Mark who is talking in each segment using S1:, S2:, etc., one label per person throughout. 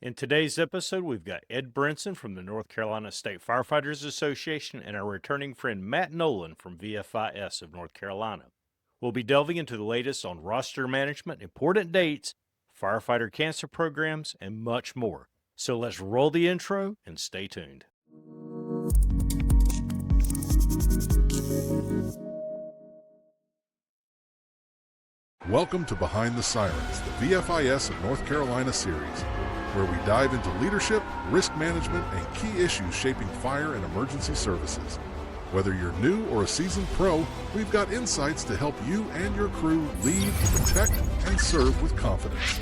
S1: In today's episode, we've got Ed Brinson from the North Carolina State Firefighters Association and our returning friend Matt Nolan from VFIS of North Carolina. We'll be delving into the latest on roster management, important dates, firefighter cancer programs, and much more. So let's roll the intro and stay tuned.
S2: Welcome to Behind the Sirens, the VFIS of North Carolina series, where we dive into leadership, risk management, and key issues shaping fire and emergency services. Whether you're new or a seasoned pro, we've got insights to help you and your crew lead, protect, and serve with confidence.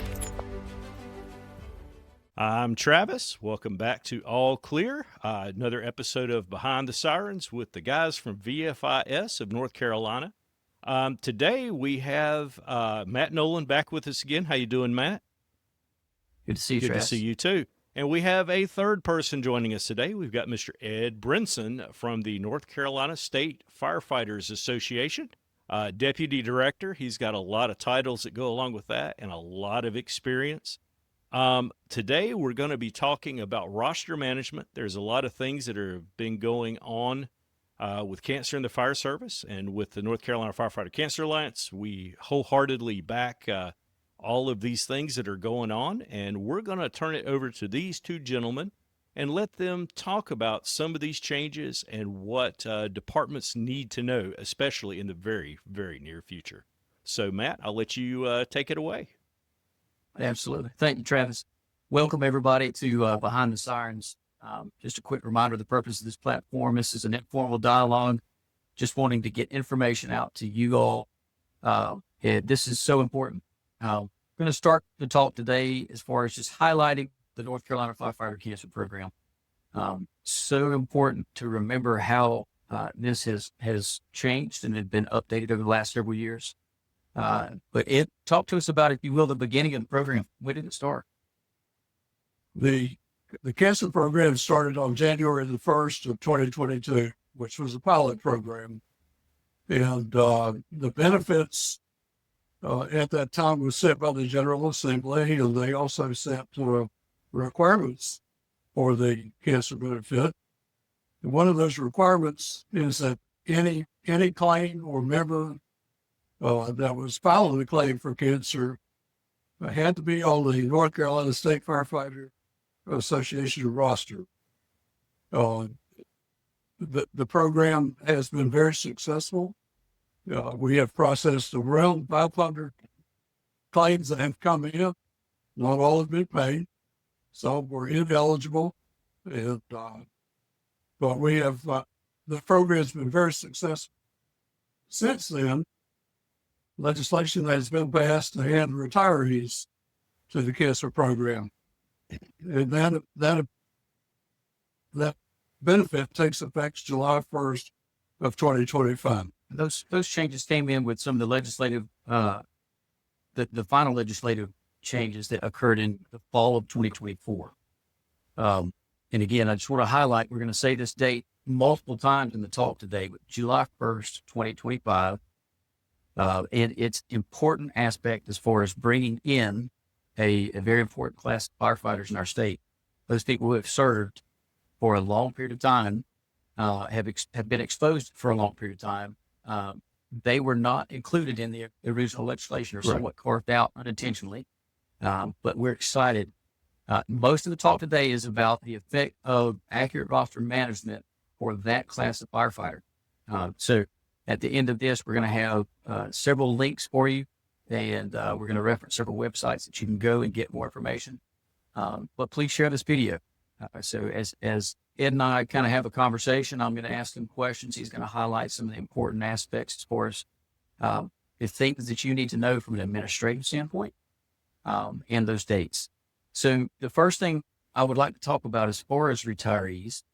S1: I'm Travis. Welcome back to All Clear, another episode of Behind the Sirens with the guys from VFIS of North Carolina. Today we have Matt Nolan back with us again. How you doing, Matt?
S3: Good to see you,
S1: Good
S3: Travis.
S1: to see you too. And we have a third person joining us today. We've got Mr. Ed Brinson from the North Carolina State Firefighters Association, Deputy Director. He's got a lot of titles that go along with that and a lot of experience. Today we're going to be talking about roster management. There's a lot of things that have been going on with cancer in the fire service and with the North Carolina Firefighter Cancer Alliance. We wholeheartedly back all of these things that are going on, and we're going to turn it over to these two gentlemen and let them talk about some of these changes and what departments need to know, especially in the very, very near future. So, Matt, I'll let you take it away.
S3: Absolutely. Thank you, Travis. Welcome, everybody, to Behind the Sirens. Just a quick reminder of the purpose of this platform. This is an informal dialogue, just wanting to get information out to you all. This is so important. I'm going to start the talk today as far as just highlighting the North Carolina Firefighter Cancer Program. So important to remember how this has changed and had been updated over the last several years. But Ed, talk to us about, if you will, the beginning of the program. When did it start?
S4: The cancer program started on January the 1st of 2022, which was a pilot program. And the benefits at that time was set by the General Assembly, and they also set requirements for the cancer benefit. And one of those requirements is that any claim or member that was filing a claim for cancer had to be on the North Carolina State Firefighter Association roster. The program has been very successful. We have processed around 500 claims that have come in. Not all have been paid. Some were ineligible. And, but we have, the program has been very successful. Since then, legislation has been passed to add retirees to the cancer program. And that benefit takes effect July 1st of 2025.
S3: Those changes came in with some of the legislative, the final legislative changes that occurred in the fall of 2024. And again, I just want to highlight, we're going to say this date multiple times in the talk today, but July 1st, 2025. And its important aspect as far as bringing in a very important class of firefighters in our state. Those people who have served for a long period of time, have been exposed for a long period of time. They were not included in the original legislation or somewhat carved out unintentionally. But we're excited. Most of the talk today is about the effect of accurate roster management for that class of firefighter. So at the end of this, we're going to have several links for you, and we're going to reference several websites that you can go and get more information. But please share this video. So as Ed and I kind of have a conversation, I'm going to ask him questions. He's going to highlight some of the important aspects as far as the things that you need to know from an administrative standpoint, and those dates. So the first thing I would like to talk about as far as retirees,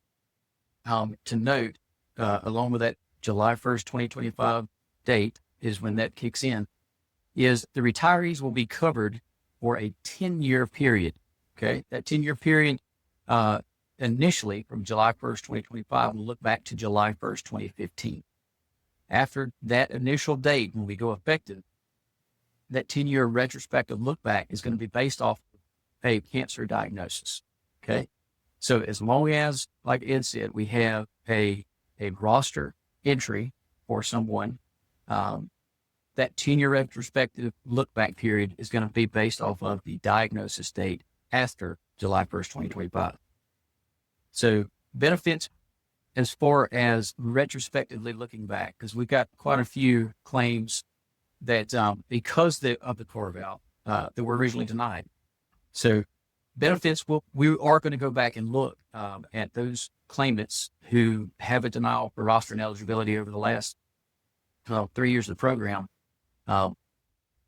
S3: to note, along with that July 1st, 2025 date is when that kicks in, is the retirees will be covered for a 10-year period. Okay. That 10-year period, initially from July 1st, 2025, will look back to July 1st, 2015. After that initial date, when we go effective, that 10-year retrospective look back is going to be based off a cancer diagnosis. Okay. So as long as, like Ed said, we have a roster entry for someone, that 10-year retrospective look back period is going to be based off of the diagnosis date after July 1st, 2025. So benefits as far as retrospectively looking back, because we've got quite a few claims that because of the carve out that were originally denied. So benefits, we are going to go back and look at those claimants who have a denial for roster and eligibility over the last 3 years of the program. And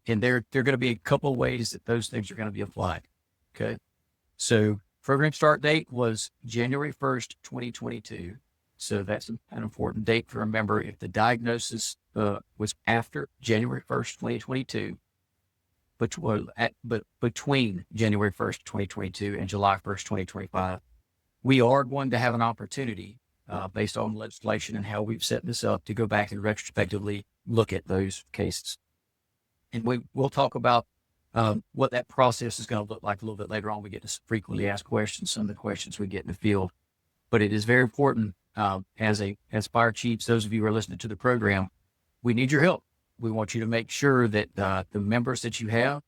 S3: there are going to be a couple of ways that those things are going to be applied. Okay. So program start date was January 1st, 2022. So that's an important date to remember. If the diagnosis was after January 1st, 2022, but between January 1st, 2022 and July 1st, 2025, we are going to have an opportunity based on legislation and how we've set this up to go back and retrospectively look at those cases. And we'll talk about what that process is going to look like a little bit later on. We get to frequently asked questions, some of the questions we get in the field. But it is very important as fire chiefs, those of you who are listening to the program, we need your help. We want you to make sure that the members that you have,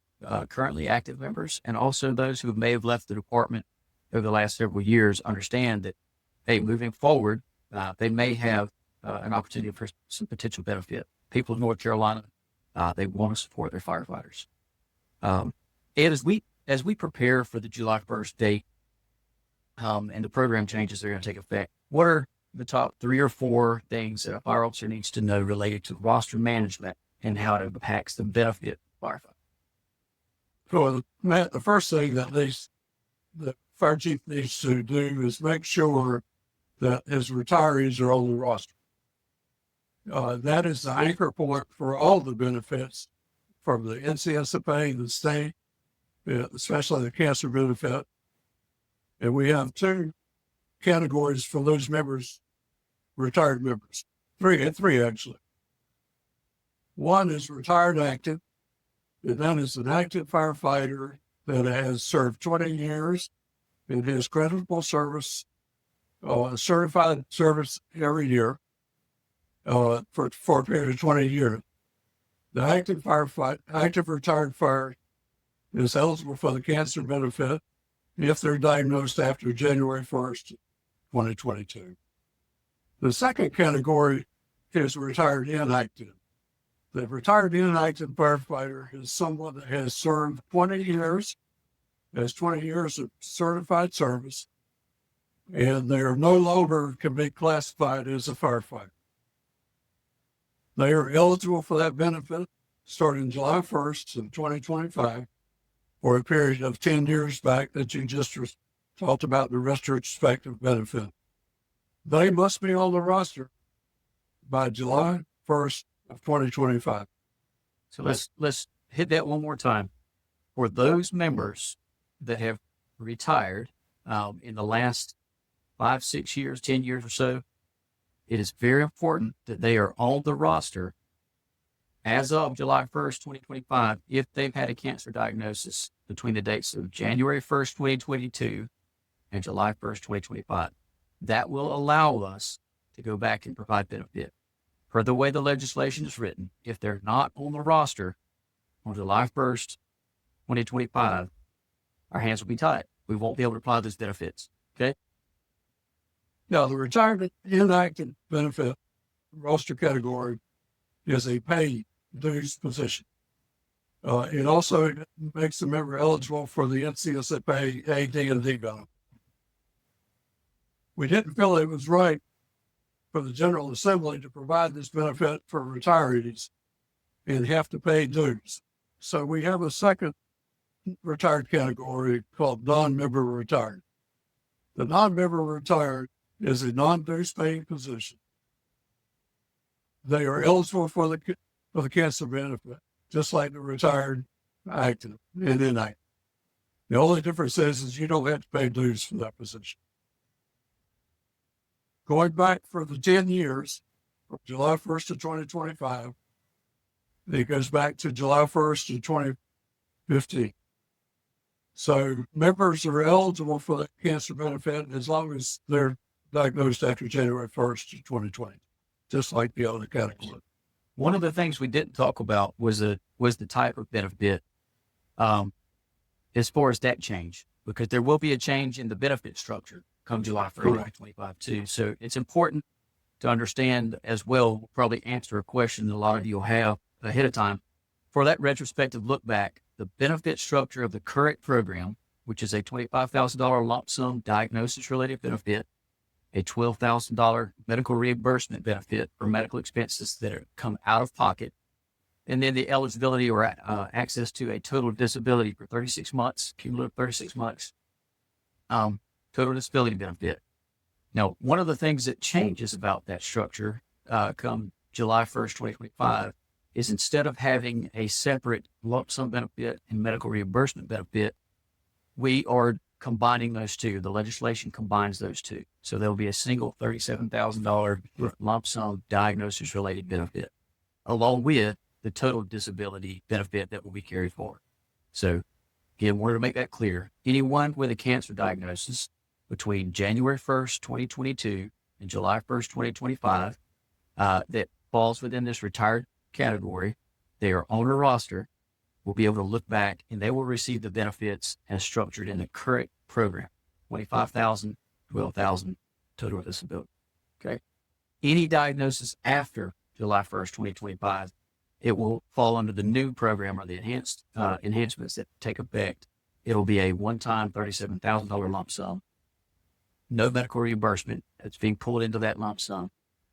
S3: currently active members, and also those who may have left the department over the last several years, understand that, hey, moving forward, they may have an opportunity for some potential benefit. People in North Carolina, they want to support their firefighters. And as we prepare for the July 1st date and the program changes that are going to take effect, what are the top 3 or 4 things that a fire officer needs to know related to roster management and how it impacts the benefit of firefighter?
S4: So, Matt, the first thing that the fire chief needs to do is make sure that his retirees are on the roster. That is the anchor point for all the benefits from the NCSFA, the state, especially the cancer benefit. And we have 2 categories for those members, retired members, 3 actually. One is retired active, and that is an active firefighter that has served 20 years in his creditable service, certified service every year for a period of 20 years. The active retired fire is eligible for the cancer benefit if they're diagnosed after January 1st, 2022. The second category is retired inactive. The retired inactive firefighter is someone that has served 20 years, has 20 years of certified service, and they are no longer can be classified as a firefighter. They are eligible for that benefit starting July 1st of 2025 for a period of 10 years back that you just talked about, the retrospective benefit. They must be on the roster by July 1st of 2025.
S3: So let's hit that one more time. For those members that have retired in the last 5, 6 years, 10 years or so, it is very important that they are on the roster as of July 1st, 2025, if they've had a cancer diagnosis between the dates of January 1st, 2022 and July 1st, 2025. That will allow us to go back and provide benefit. Per the way the legislation is written, if they're not on the roster on July 1st, 2025, our hands will be tied. We won't be able to apply those benefits. Okay?
S4: Now, the retirement inactive benefit roster category is a paid dues position. It also makes the member eligible for the NCSFA AD&D benefit. We didn't feel it was right for the General Assembly to provide this benefit for retirees and have to pay dues. So we have a second retired category called non-member retired. The non-member retired is a non-dues paying position. They are eligible for the cancer benefit, just like the retired active and inactive. The only difference is you don't have to pay dues for that position. Going back for the 10 years, from July 1st of 2025, it goes back to July 1st of 2015. So members are eligible for the cancer benefit as long as they're diagnosed after January 1st, 2020, just like the other category.
S3: One of the things we didn't talk about was the type of benefit as far as that change, because there will be a change in the benefit structure come July 1st, 2025 too. So it's important to understand as well. We'll probably answer a question that a lot of you will have ahead of time. For that retrospective look back, the benefit structure of the current program, which is a $25,000 lump sum diagnosis-related benefit, a $12,000 medical reimbursement benefit for medical expenses that come out of pocket, and then the eligibility or access to a total disability for 36 months, cumulative 36 months, total disability benefit. Now, one of the things that changes about that structure come July 1st, 2025, is instead of having a separate lump sum benefit and medical reimbursement benefit, we are combining those two. The legislation combines those two. So there'll be a single $37,000 lump sum diagnosis-related benefit, along with the total disability benefit that will be carried forward. So again, wanted to make that clear. Anyone with a cancer diagnosis between January 1st, 2022 and July 1st, 2025, that falls within this retired category, they are on a roster, will be able to look back and they will receive the benefits as structured in the current program, $25,000, $12,000 total disability. Okay. Any diagnosis after July 1st, 2025, it will fall under the new program or the enhanced enhancements that take effect. It'll be a one-time $37,000 lump sum, no medical reimbursement that's being pulled into that lump sum,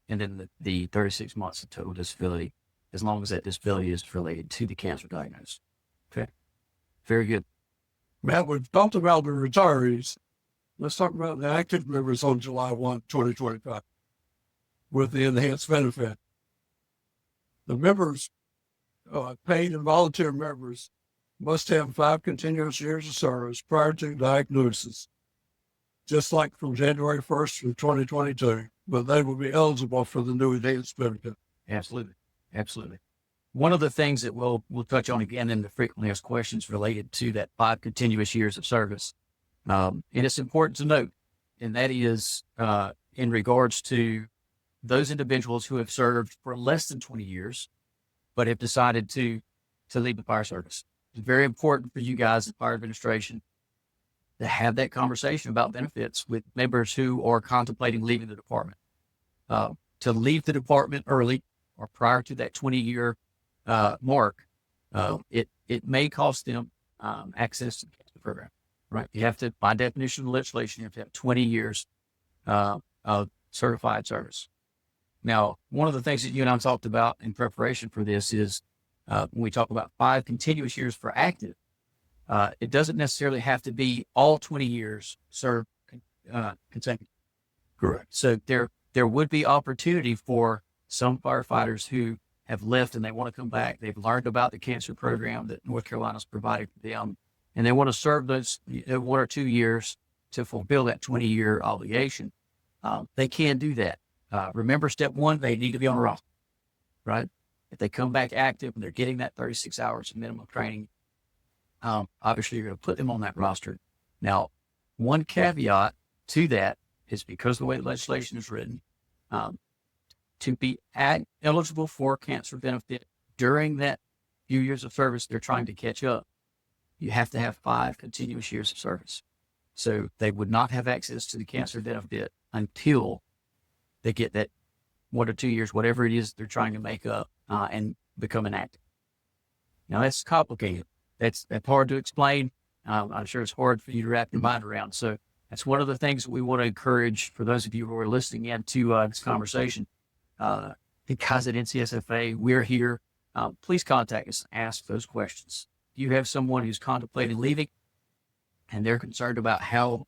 S3: and then the 36 months of total disability, as long as that disability is related to the cancer diagnosis. Okay. Very good.
S4: Matt, we've talked about the retirees. Let's talk about the active members on July 1, 2025 with the enhanced benefit. The members, paid and volunteer members, must have 5 continuous years of service prior to diagnosis, just like from January 1st through 2022, but they will be eligible for the new enhanced benefit.
S3: Absolutely. Absolutely. One of the things that we'll touch on again in the frequently asked questions related to that 5 continuous years of service. And it's important to note, and that is in regards to those individuals who have served for less than 20 years, but have decided to leave the fire service. It's very important for you guys in fire administration to have that conversation about benefits with members who are contemplating leaving the department. To leave the department early or prior to that 20-year mark, it may cost them access to the program, right? You have to, by definition of the legislation, you have to have 20 years of certified service. Now, one of the things that you and I talked about in preparation for this is when we talk about 5 continuous years for active, it doesn't necessarily have to be all 20 years served consecutive.
S4: Correct.
S3: So there would be opportunity for some firefighters who have left and they want to come back. They've learned about the cancer program that North Carolina's provided for them, and they want to serve those 1 or 2 years to fulfill that 20-year obligation. They can do that. Remember, step 1, they need to be on a roster, right? If they come back active and they're getting that 36 hours of minimum training, obviously you're going to put them on that roster. Now, one caveat to that is because of the way the legislation is written, to be eligible for cancer benefit during that few years of service they're trying to catch up, you have to have 5 continuous years of service. So they would not have access to the cancer benefit until they get that 1 or 2 years, whatever it is they're trying to make up, and become inactive. Now that's complicated. That's hard to explain. I'm sure it's hard for you to wrap your mind around. So that's one of the things that we want to encourage for those of you who are listening in to this conversation. Because at NCSFA, we're here. Please contact us and ask those questions. If you have someone who's contemplating leaving and they're concerned about how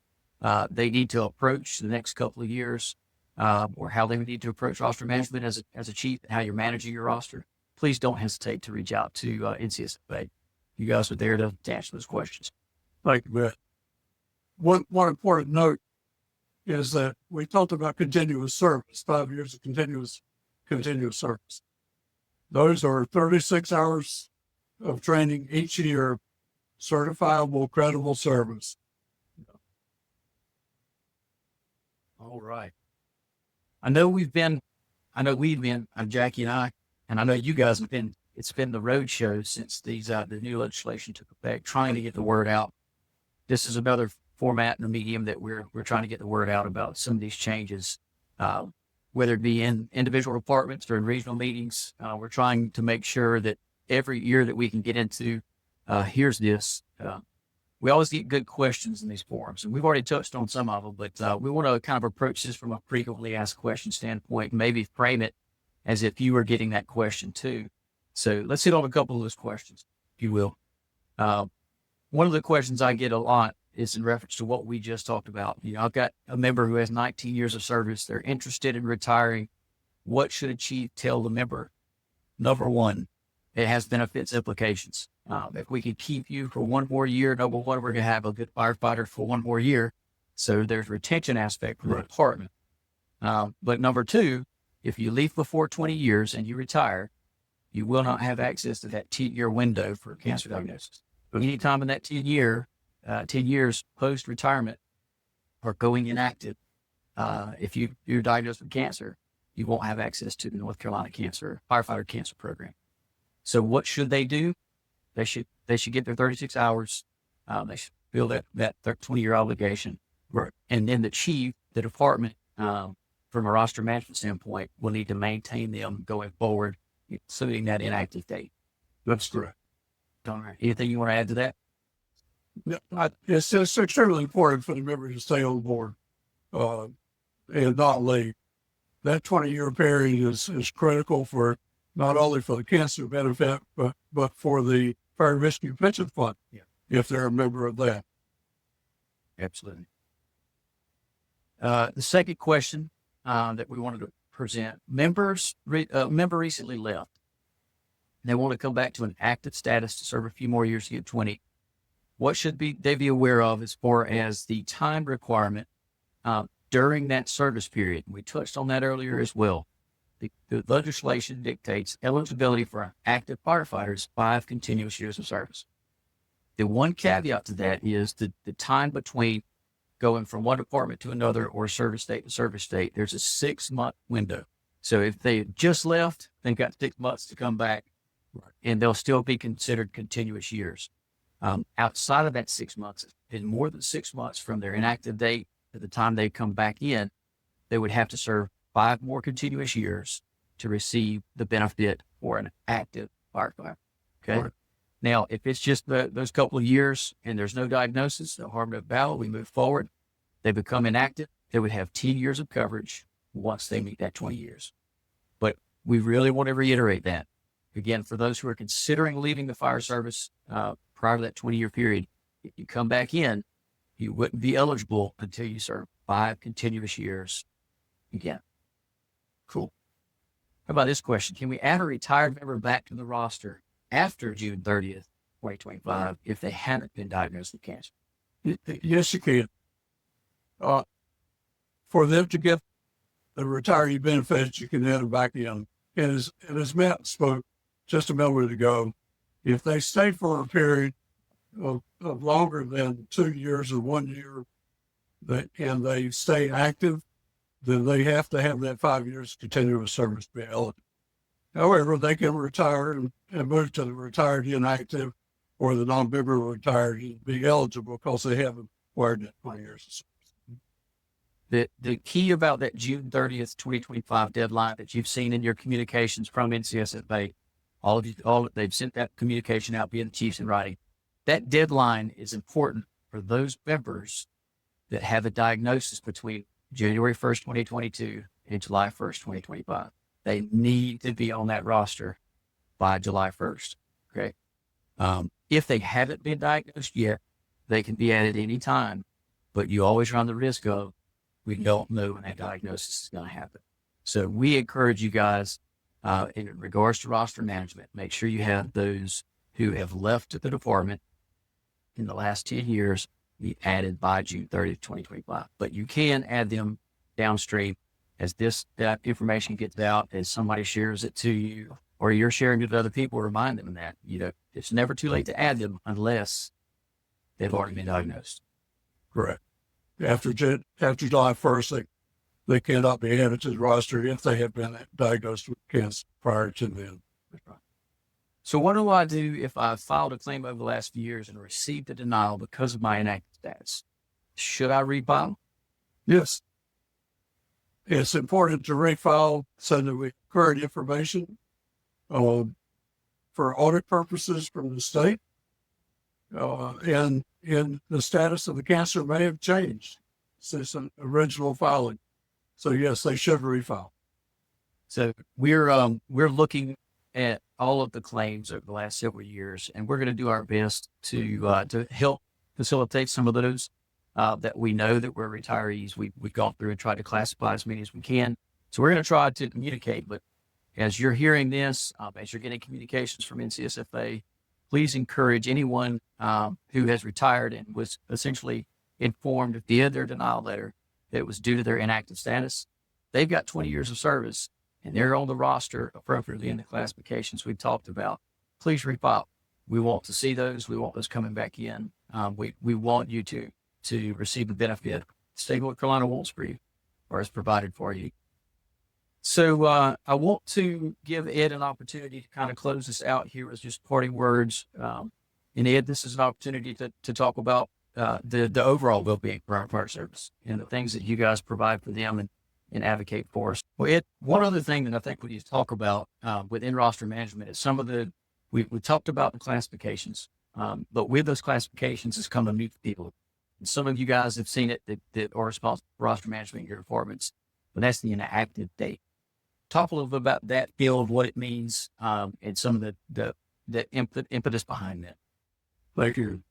S3: they need to approach the next couple of years, or how they would need to approach roster management as a chief, and how you're managing your roster, please don't hesitate to reach out to NCSFA. You guys are there to answer those questions.
S4: Thank you, Matt. One important note is that we talked about continuous service, 5 years of continuous service. Those are 36 hours of training each year certifiable, credible service.
S3: All right. Jackie and I know you guys have been, it's been the road show since the new legislation took effect, trying to get the word out. This is another format and a medium that we're trying to get the word out about some of these changes, whether it be in individual departments or in regional meetings. We're trying to make sure that every year that we can get into, here's this. We always get good questions in these forums, and we've already touched on some of them, but we want to kind of approach this from a frequently asked question standpoint, maybe frame it as if you were getting that question too. So let's hit on a couple of those questions, if you will. One of the questions I get a lot is in reference to what we just talked about. I've got a member who has 19 years of service. They're interested in retiring. What should a chief tell the member? Number one, it has benefits implications. If we can keep you for one more year, number one, we're going to have a good firefighter for one more year. So there's retention aspect for the department. But number two, if you leave before 20 years and you retire, you will not have access to that 10-year window for cancer diagnosis. But anytime in that 10 years post-retirement or going inactive, if you're diagnosed with cancer, you won't have access to the North Carolina Firefighter Cancer Program. So what should they do? They should get their 36 hours. They should fill that 20-year obligation.
S4: Right.
S3: And then the chief, the department, from a roster management standpoint, will need to maintain them going forward, including that inactive date.
S4: That's correct.
S3: All right. Anything you want to add to that?
S4: Yeah, it's extremely important for the member to stay on board and not leave. That 20-year period is critical for not only for the cancer benefit, but for the Fire Rescue Pension Fund, if they're a member of that.
S3: Absolutely. The second question that we wanted to present, member recently left. They want to come back to an active status to serve a few more years to get 20. What should they be aware of as far as the time requirement during that service period? We touched on that earlier as well. The legislation dictates eligibility for active firefighters 5 continuous years of service. The one caveat to that is the time between going from one department to another or service state to service state. There's a 6-month window. So if they just left, they've got 6 months to come back, and they'll still be considered continuous years. Outside of that 6 months, in more than 6 months from their inactive date to the time they come back in, they would have to serve 5 more continuous years to receive the benefit for an active firefighter. Okay.
S4: Right.
S3: Now, if it's just those couple of years and there's no diagnosis, no harm, no foul, we move forward. They become inactive. They would have 10 years of coverage once they meet that 20 years. But we really want to reiterate that. Again, for those who are considering leaving the fire service prior to that 20-year period, if you come back in, you wouldn't be eligible until you serve 5 continuous years again. Cool. How about this question? Can we add a retired member back to the roster after June 30th, 2025, if they haven't been diagnosed with cancer?
S4: Yes, you can. For them to get the retiree benefits, you can add them back in. And as Matt spoke just a moment ago, if they stay for a period of longer than 2 years or 1 year, and they stay active, then they have to have that 5 years continuous service to be eligible. However, they can retire and move to the retired inactive or the non-member retired and be eligible because they haven't acquired that 20 years of service.
S3: The key about that June 30th, 2025 deadline that you've seen in your communications from NCSFA, they've sent that communication out via the chiefs in writing. That deadline is important for those members that have a diagnosis between January 1st, 2022 and July 1st, 2025. They need to be on that roster by July 1st. Okay. If they haven't been diagnosed yet, they can be added any time, but you always run the risk of, we don't know when that diagnosis is going to happen. So we encourage you guys, in regards to roster management, make sure you have those who have left the department in the last 10 years be added by June 30th, 2025. But you can add them downstream as that information gets out, as somebody shares it to you, or you're sharing it with other people, remind them of that. It's never too late to add them unless they've already been diagnosed.
S4: Correct. After July 1st, they cannot be added to the roster if they have been diagnosed with cancer prior to then.
S3: So what do I do if I filed a claim over the last few years and received a denial because of my inactive status? Should I refile?
S4: Yes. It's important to refile so that we have current information for audit purposes from the state. And the status of the cancer may have changed since an original filing. So yes, they should refile.
S3: So we're looking at all of the claims over the last several years, and we're going to do our best to help facilitate some of those that we know that we're retirees. We've gone through and tried to classify as many as we can. So we're going to try to communicate. But as you're hearing this, as you're getting communications from NCSFA, please encourage anyone who has retired and was essentially informed via their denial letter that it was due to their inactive status. They've got 20 years of service, and they're on the roster appropriately in the classifications we've talked about. Please refile. We want to see those. We want those coming back in. We want you to receive the benefit the state of North Carolina wants for you, or is provided for you. So I want to give Ed an opportunity to kind of close this out here with just parting words. And Ed, this is an opportunity to talk about the overall well-being for our fire service and the things that you guys provide for them and advocate for us. Well, Ed, one other thing that I think we need to talk about within roster management is some of we talked about the classifications, but with those classifications has come a new people. And some of you guys have seen it that are responsible for roster management in your departments, but that's the inactive date. Talk a little bit about that field, what it means, and some of the impetus behind that.
S4: Thank you.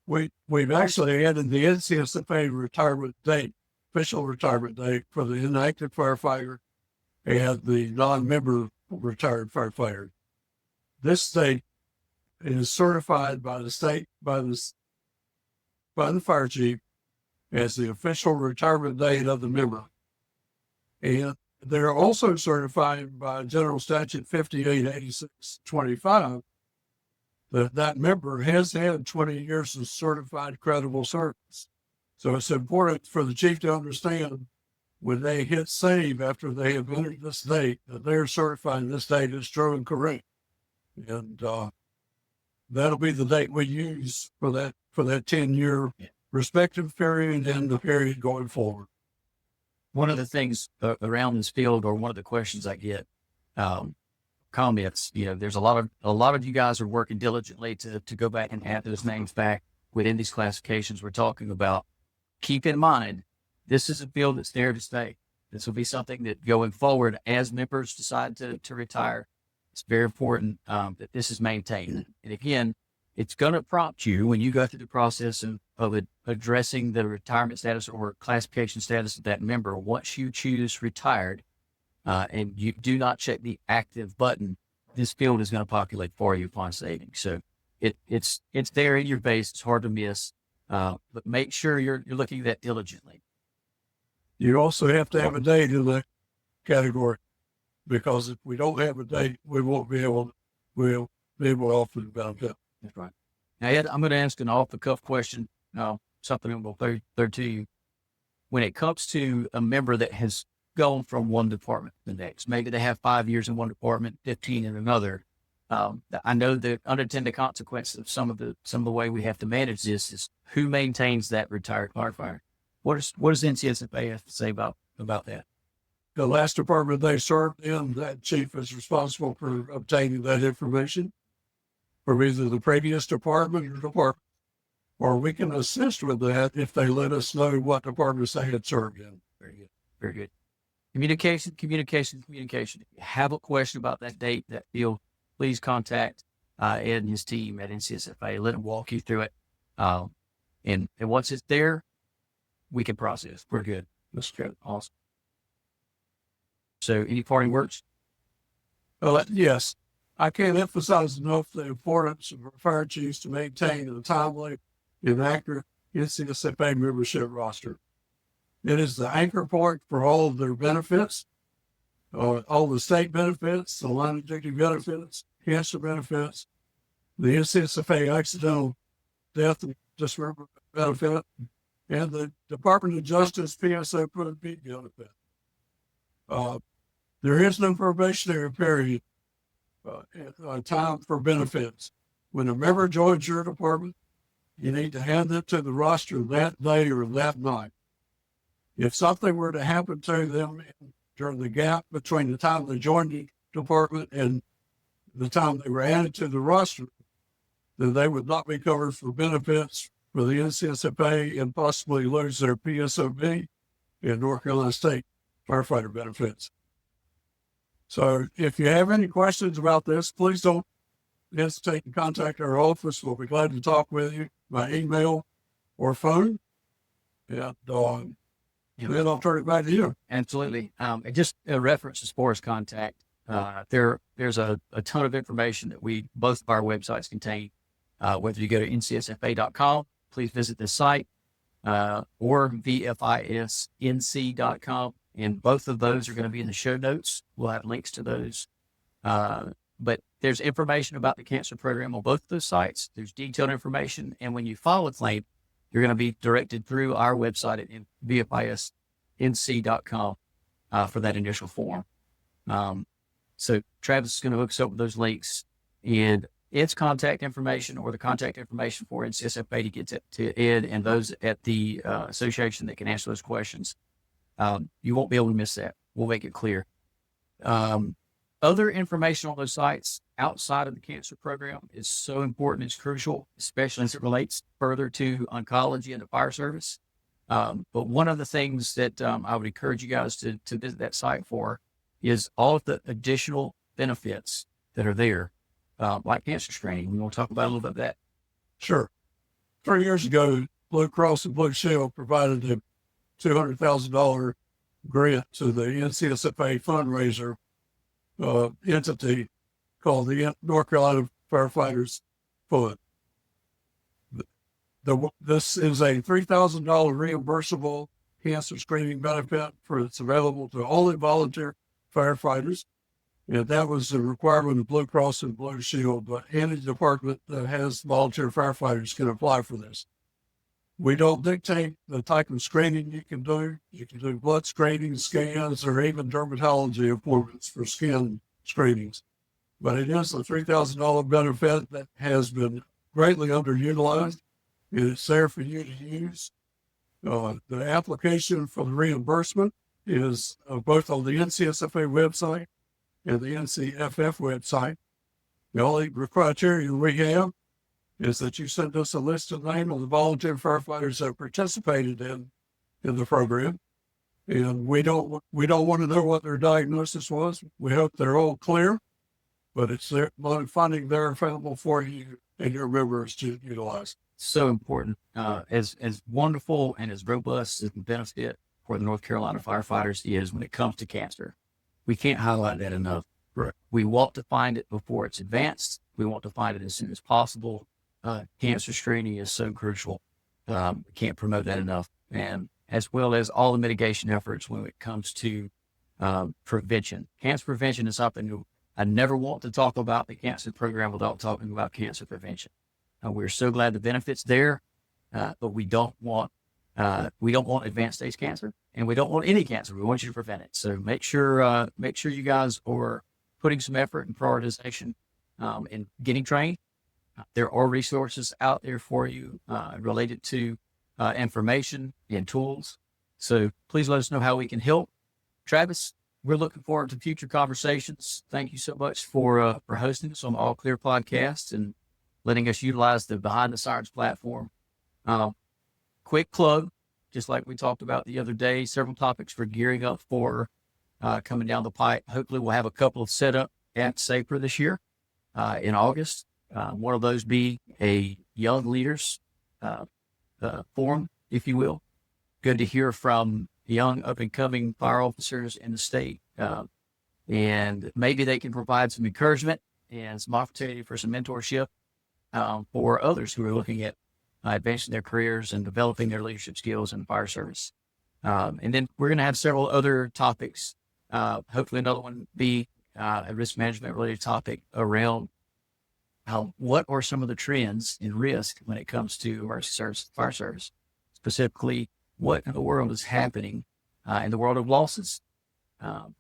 S4: We've actually added the NCSFA retirement date, official retirement date for the inactive firefighter and the non-member retired firefighter. This date is certified by the state, by the fire chief as the official retirement date of the member. And they're also certified by General Statute 588625 that member has had 20 years of certified credible service. So it's important for the chief to understand when they hit save after they have entered this date that they're certifying this date is true and correct. And that'll be the date we use for that 10-year respective period and the period going forward.
S3: One of the things around this field, or one of the questions I get, comments, there's a lot of you guys are working diligently to go back and add those names back within these classifications we're talking about. Keep in mind, this is a field that's there to stay. This will be something that going forward, as members decide to retire, it's very important that this is maintained. And again, it's going to prompt you when you go through the process of addressing the retirement status or classification status of that member. Once you choose retired and you do not check the active button, this field is going to populate for you upon saving. So it's there in your base. It's hard to miss, but make sure you're looking at that diligently.
S4: You also have to have a date in that category, because if we don't have a date, we won't be able to offer the benefit.
S3: That's right. Now, Ed, I'm going to ask an off-the-cuff question, something I'm going to throw to you. When it comes to a member that has gone from one department to the next, maybe they have 5 years in one department, 15 in another. I know the unintended consequences of some of the way we have to manage this is who maintains that retired firefighter. What does NCSFA have to say about that?
S4: The last department they served in, that chief is responsible for obtaining that information from either the previous department, or we can assist with that if they let us know what departments they had served in.
S3: Very good. Very good. Communication. If you have a question about that date, that field, please contact Ed and his team at NCSFA. Let them walk you through it. And once it's there, we can process. We're good. That's good. Awesome. So any parting words?
S4: Well, yes. I can't emphasize enough the importance of our fire chiefs to maintain a timely and accurate NCSFA membership roster. It is the anchor point for all of their benefits, all the state benefits, the line of duty benefits, cancer benefits, the NCSFA accidental death and dismemberment benefit, and the Department of Justice PSO Put B benefit. There is no probationary period time for benefits. When a member joins your department, you need to hand them to the roster that day or that night. If something were to happen to them during the gap between the time they joined the department and the time they were added to the roster, then they would not be covered for benefits for the NCSFA and possibly lose their PSOB and North Carolina State firefighter benefits. So if you have any questions about this, please don't hesitate to contact our office. We'll be glad to talk with you by email or phone. And then I'll turn it back to you.
S3: Absolutely. And just a reference as far as contact, there's a ton of information that both of our websites contain. Whether you go to ncsfa.com, please visit this site, or VFISNC.com. And both of those are going to be in the show notes. We'll have links to those. But there's information about the cancer program on both of those sites. There's detailed information. And when you file a claim, you're going to be directed through our website at VFISNC.com for that initial form. So Travis is going to hook us up with those links and Ed's contact information, or the contact information for NCSFA to get to Ed and those at the association that can answer those questions. You won't be able to miss that. We'll make it clear. Other information on those sites outside of the cancer program is so important. It's crucial, especially as it relates further to oncology and the fire service. But one of the things that I would encourage you guys to visit that site for is all of the additional benefits that are there, like cancer screening. We want to talk about a little bit of that.
S4: Sure. 3 years ago, Blue Cross and Blue Shield provided a $200,000 grant to the NCSFA fundraiser entity called the North Carolina Firefighters Fund. This is a $3,000 reimbursable cancer screening benefit it's available to only volunteer firefighters. And that was a requirement of Blue Cross and Blue Shield, but any department that has volunteer firefighters can apply for this. We don't dictate the type of screening you can do. You can do blood screening, scans, or even dermatology appointments for skin screenings. But it is a $3,000 benefit that has been greatly underutilized, and it's there for you to use. The application for the reimbursement is both on the NCSFA website and the NCFF website. The only criteria we have is that you send us a list of names of the volunteer firefighters that participated in the program. And we don't want to know what their diagnosis was. We hope they're all clear, but it's there, funding there available for you and your members to utilize.
S3: So important. As wonderful and as robust as the benefit for the North Carolina firefighters is when it comes to cancer, we can't highlight that enough.
S4: Right.
S3: We want to find it before it's advanced. We want to find it as soon as possible. Cancer screening is so crucial. We can't promote that enough. And as well as all the mitigation efforts when it comes to prevention. Cancer prevention is something I never want to talk about the cancer program without talking about cancer prevention. We're so glad the benefits there, but we don't want advanced stage cancer, and we don't want any cancer. We want you to prevent it. So make sure you guys are putting some effort and prioritization in getting trained. There are resources out there for you related to information and tools. So please let us know how we can help. Travis, we're looking forward to future conversations. Thank you so much for hosting us on the All Clear podcast and letting us utilize the Behind the Sirens platform. Quick plug, just like we talked about the other day, several topics for gearing up for coming down the pipe. Hopefully we'll have a couple of set up at SAPR this year in August. One of those be a young leaders forum, if you will. Good to hear from young up-and-coming fire officers in the state. And maybe they can provide some encouragement and some opportunity for some mentorship for others who are looking at advancing their careers and developing their leadership skills in the fire service. And then we're going to have several other topics. Hopefully another one be a risk management related topic around what are some of the trends in risk when it comes to emergency service, fire service, specifically what in the world is happening in the world of losses.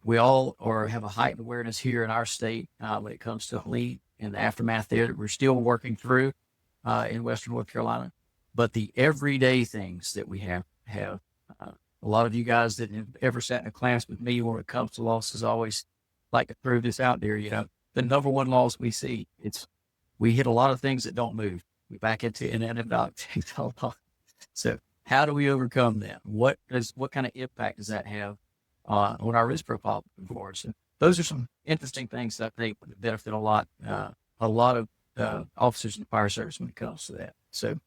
S3: We all have a heightened awareness here in our state when it comes to lead and the aftermath there that we're still working through in Western North Carolina. But the everyday things that we have a lot of you guys that have ever sat in a class with me when it comes to losses always like to prove this out there. The number one loss we see, we hit a lot of things that don't move. We back into an anecdote. So how do we overcome that? What kind of impact does that have on our risk profile moving forward? So those are some interesting things that I think would benefit a lot of officers in the fire service when it comes to that. So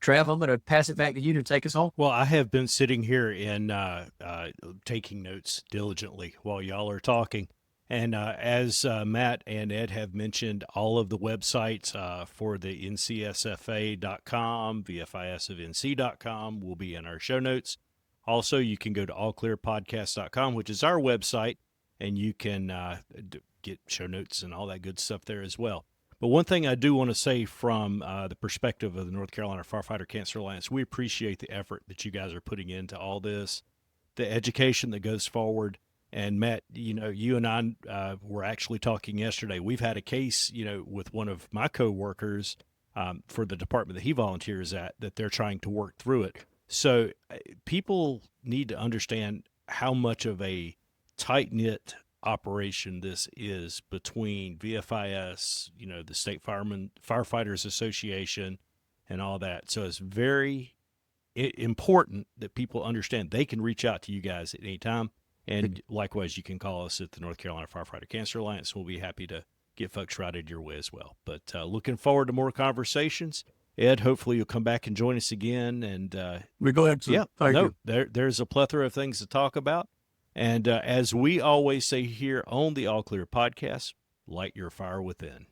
S3: Trav, I'm going to pass it back to you to take us home.
S1: Well, I have been sitting here and taking notes diligently while y'all are talking. And as Matt and Ed have mentioned, all of the websites for the ncsfa.com, VFISofNC.com will be in our show notes. Also, you can go to allclearpodcast.com, which is our website, and you can get show notes and all that good stuff there as well. But one thing I do want to say from the perspective of the North Carolina Firefighter Cancer Alliance, we appreciate the effort that you guys are putting into all this, the education that goes forward. And Matt, you and I were actually talking yesterday. We've had a case, with one of my coworkers for the department that he volunteers at, that they're trying to work through it. So people need to understand how much of a tight-knit operation this is between VFIS, the State Firefighters Association, and all that. So it's very important that people understand they can reach out to you guys at any time. And likewise, you can call us at the North Carolina Firefighter Cancer Alliance. We'll be happy to get folks routed your way as well. But looking forward to more conversations. Ed, hopefully you'll come back and join us again. And
S4: we're glad to.
S1: Yeah,
S4: Thank you.
S1: There's a plethora of things to talk about. And as we always say here on the All Clear podcast, light your fire within.